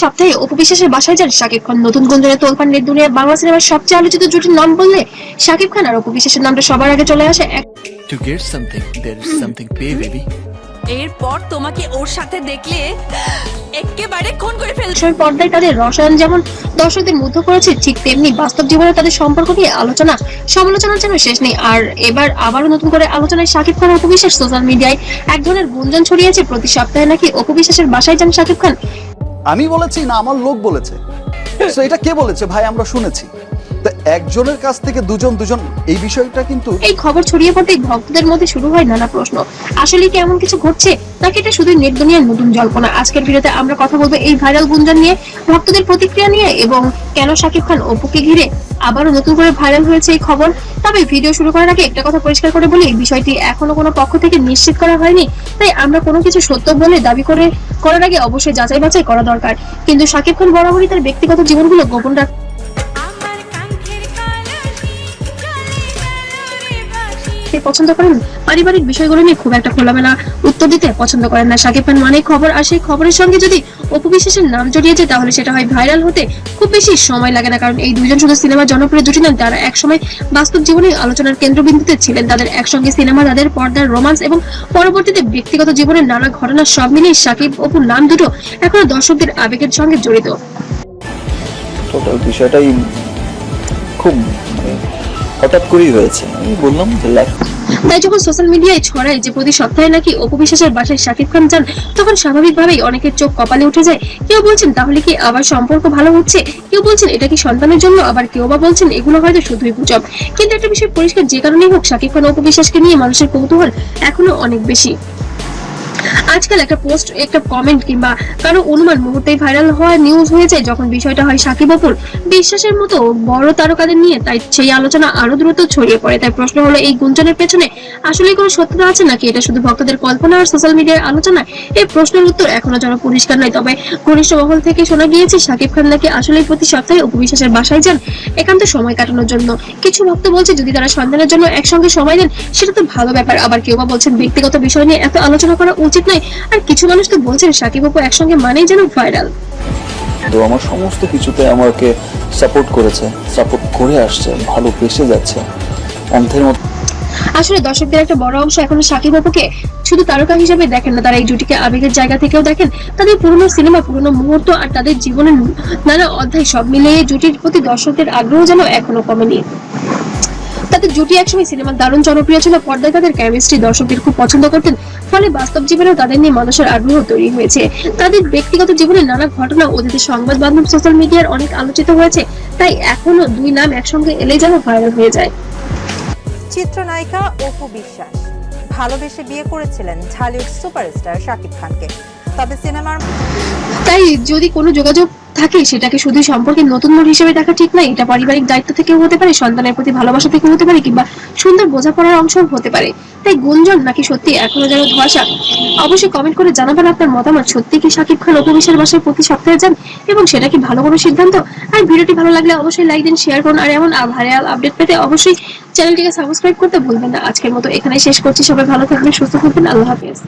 সপ্তাহে অপু বিশ্বাসের বাসায় যান শাকিব খান। নতুন গুঞ্জনে তোলপাড় নেট দুনিয়ায় বাংলা সিনেমার সবচেয়ে আলোচিত জুটির নাম বললে শাকিব খান আর অপু বিশ্বাসের নামটা সবার আগে চলে আসে। To get something, there is something pay, baby. এরপর তোমাকে ওর সাথে দেখলে একেবারে খুন করে ফেলবে। বিষয় পর্দায় তাদের রসায়ন যেমন দর্শকদের মুগ্ধ করেছে, ঠিক তেমনি বাস্তব জীবনে তাদের সম্পর্ক নিয়ে আলোচনা সমালোচনার যেন শেষ নেই। আর এবার আবারও নতুন করে আলোচনায় শাকিব খান ও অপু বিশ্বাস। সোশ্যাল মিডিয়ায় এক ধরনের গুঞ্জন ছড়িয়েছে, প্রতি সপ্তাহে নাকি অপু বিশ্বাসের বাসায় যান শাকিব খান। আমি বলেছি না, আমার লোক বলেছে। তো এটা কে বলেছে ভাই? আমরা শুনেছি। তো একজনের কাছ থেকে দুজন এই বিষয়টা কিন্তু এই খবর ছড়িয়ে পড়তেই ভক্তদের মধ্যে শুরু হয় নানা প্রশ্ন। আসলে কি এমন কিছু ঘটছে, নাকি এটা শুধু নেট দুনিয়ার নতুন জল্পনা? আজকের ভিডিওতে আমরা কথা বলবো এই ভাইরাল গুঞ্জন নিয়ে, ভক্তদের প্রতিক্রিয়া নিয়ে, এবং কেন শাকিব খান অপুকে ঘিরে আবারও নতুন করে ভাইরাল হয়েছে এই খবর। তবে ভিডিও শুরু করার আগে একটা কথা পরিষ্কার করে বলি, এই বিষয়টি এখনো কোনো পক্ষ থেকে নিশ্চিত করা হয়নি, তাই আমরা কোনো কিছু সত্য বলে দাবি করার আগে অবশ্যই যাচাই বাছাই করা দরকার। কিন্তু শাকিব খান বরাবরই তার ব্যক্তিগত জীবনগুলো গোপন রাখতে পছন্দ করেন, পারিবারিক বিষয়গুলো নিয়ে খুব একটা খোলামেলা উত্তর দিতে পছন্দ করেন না শাকিব খান। মানে খবর, আর সেই খবরের সঙ্গে যদি অপু বিশ্বাসের নাম জড়িয়ে যায় তাহলে সেটা হয় ভাইরাল হতে খুব বেশি সময় লাগে না, কারণ এই দুইজন শুধু সিনেমার জনপ্রিয় জুটি নন, তারা একসময় বাস্তব জীবনে আলোচনার কেন্দ্রবিন্দুতে ছিলেন। তাদের একসঙ্গে সিনেমা, তাদের পর্দার রোমান্স এবং পরবর্তীতে ব্যক্তিগত জীবনের নানা ঘটনা সব মিলিয়ে শাকিব অপুর নাম দুটো এখনো দর্শকদের আবেগের সঙ্গে জড়িত। টোটাল বিষয়টাই খুব হঠাৎ করেই হয়েছে। আমি বললাম যে তাই যখন সোশ্যাল মিডিয়ায় ছড়ায় যে প্রতি সপ্তাহে নাকি অপু বিশ্বাসের বাসায় শাকিব খান যান, তখন স্বাভাবিকভাবেই অনেকের চোখ কপালে উঠে যায়। কেউ বলছেন তাহলে কি আবার সম্পর্ক ভালো হচ্ছে, কেউ বলছেন এটা কি সন্তানের জন্য, আবার কেউ বা বলছেন এগুলো হয়তো শুধুই গুজব। কিন্তু একটা বিষয় পরিষ্কার, যে কারণেই হোক শাকিব খান অপু বিশ্বাসকে নিয়ে মানুষের কৌতূহল এখনো অনেক বেশি। আজকাল একটা পোস্ট, একটা কমেন্ট কিংবা কারো অনুমান মুহূর্তেই ভাইরাল হওয়া নিউজ হয়ে যায় যখন বিষয়টা হয় শাকিব অপুর বিশ্বাসের মতো বড় তারকাদের নিয়ে, তাই সেই আলোচনা আরো দ্রুত ছড়িয়ে পড়ে। তাই প্রশ্ন হলো, এই গুঞ্জনের পেছনে আসলে কোনো সত্যতা আছে নাকি এটা শুধু ভক্তদের কল্পনা আর সোশ্যাল মিডিয়ার আলোচনা? এই প্রশ্নের উত্তর এখনো যেন পরিষ্কার নয়। তবে ঘনিষ্ঠ মহল থেকে শোনা গিয়েছে শাকিব খান নাকি আসলে প্রতি সপ্তাহে অপু বিশ্বাসের বাসায় যান একান্ত সময় কাটানোর জন্য। কিছু ভক্ত বলছে যদি তারা সন্তানের জন্য একসঙ্গে সময় দেন সেটা তো ভালো ব্যাপার, আবার কেউ বা বলছেন ব্যক্তিগত বিষয় নিয়ে এত আলোচনা করা উচিত নয়। আর কিছু মানুষ তো বলছেন শাকিব অপু একসঙ্গে মানেই যেন ভাইরাল। তো আমার সমস্ত কিছুতে আমাকে সাপোর্ট করেছে, সাপোর্ট করে আসছে, ভালোবেসে যাচ্ছে অন্ধের মতো। আসলে দর্শকদের একটা বড় অংশ এখনো শাকিব অপুকে শুধু তারকা হিসেবে দেখেন না, তারা এই জুটিকে আবেগের জায়গা থেকেও দেখেন। তাদের পুরনো সিনেমা, পুরনো মুহূর্ত আর তাদের জীবনের নানা অধ্যায় সব মিলিয়ে জুটির প্রতি দর্শকদের আগ্রহ যেন এখনো কমেনি। তাদের জুটি একসময় সিনেমার দারুণ জনপ্রিয় ছিল, পর্দায় তাদের কেমিস্ট্রি দর্শকদের খুব পছন্দ করতেন, ফলে বাস্তব জীবনেও তাদের নিয়ে মানুষের আগ্রহ তৈরি হয়েছে। তাদের ব্যক্তিগত জীবনের নানা ঘটনা ওদের সংবাদ মাধ্যম, সোশ্যাল মিডিয়ার অনেক আলোচিত হয়েছে, তাই এখনো দুই নাম একসঙ্গে এলে যেন ভাইরাল হয়ে যায়। চিত্রনায়িকা অপু বিশ্বাস ভালোবেসে বিয়ে করেছিলেন ঢালিউড সুপারস্টার শাকিব খানকে, তবে সিনেমার তাই যদি কোনো যোগাযোগ থাকে সেটাকে শুধু সম্পর্কের নতুন মোড় হিসেবে দেখা ঠিক নয়। এটা পারিবারিক দায়িত্ব থেকেও হতে পারে, সন্তানের প্রতি ভালোবাসা থেকেও হতে পারে, কিংবা সুন্দর বোঝাপড়ার অংশও হতে পারে। তাই গুঞ্জন নাকি সত্যি এখনো যেন ধোঁয়াশা। অবশ্যই কমেন্ট করে জানাবেন আপনার মতামত। সত্যি কি শাকিব খান অপু বিশ্বাসের বাসায় প্রতি সপ্তাহে যান, এবং সেটা কি ভালো কোনো সিদ্ধান্ত? আর ভিডিওটি ভালো লাগলে অবশ্যই লাইক দিন, শেয়ার করুন, আর এমন ভাইরাল আপডেট পেতে অবশ্যই চ্যানেলটিকে সাবস্ক্রাইব করতে ভুলবেন না। আজকের মতো এখানে শেষ করছি। সবাই ভালো থাকবেন, সুস্থ থাকবেন, আল্লাহ হাফেজ।